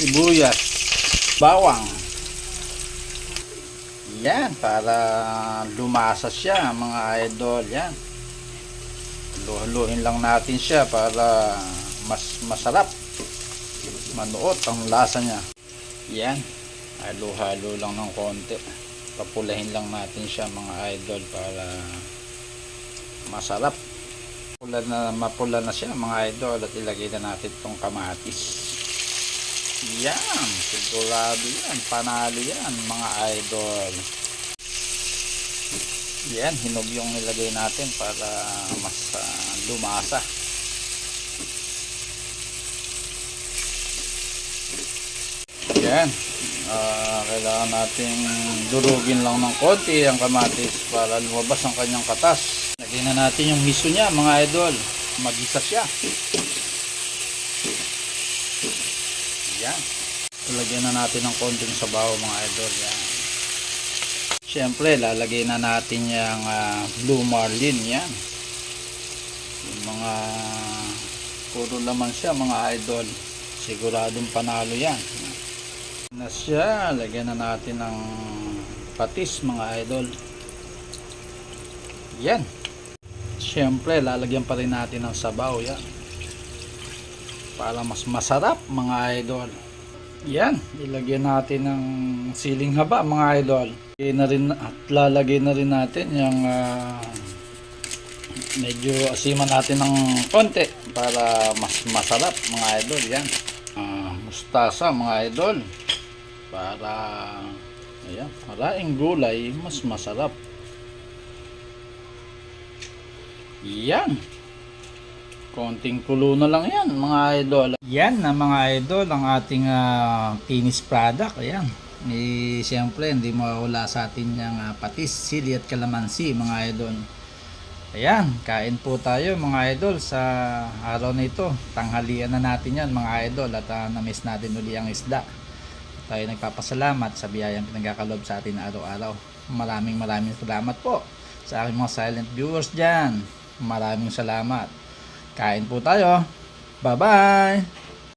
sibuyas, bawang. Yan, para lumasa siya mga idol. Yan, haluin lang natin siya para mas masarap manuot ang lasa niya. Yan, halo-halo lang ng konti, papulahin lang natin siya mga idol para masarap. Mapula na siya mga idol, at ilagay na natin itong kamatis. Yan, sigurado yan, panalo yan mga idol. Yan, hinog yung nilagay natin para mas lumasa. Yan, kailangan nating durugin lang ng konti ang kamatis para lumabas ang kanyang katas. Lagyan na natin yung miso niya mga idol, magisa siya. Yan, lagyan na natin ng konting sabaw mga idol. Yan, syempre lalagay na natin yung blue marlin. Yan, yung mga puro laman siya mga idol, siguradong panalo yan. Na siya, lagyan na natin ng patis mga idol. Yan, syempre lalagyan pa rin natin ng sabaw. Yan, para mas masarap mga idol. Yan, ilagyan natin ng siling haba mga idol. At lalagay na rin natin yung medyo asiman natin ng konti para mas masarap mga idol. Yan, mustasa mga idol, para ayan, maraming gulay, mas masarap. Yan, konting kulo na lang yan mga idol. Yan na mga idol ang ating finished product. Ayan, siyempre hindi mawala sa atin yung patis, sili at kalamansi mga idol. Ayan, kain po tayo mga idol sa araw na ito. Tanghalian na natin yan mga idol, at na-miss natin uli ang isda. Tayo nagpapasalamat sa biyayang pinagkakalob sa atin araw-araw. Maraming salamat po sa aking mga silent viewers dyan. Maraming salamat. Kain po tayo. Bye bye.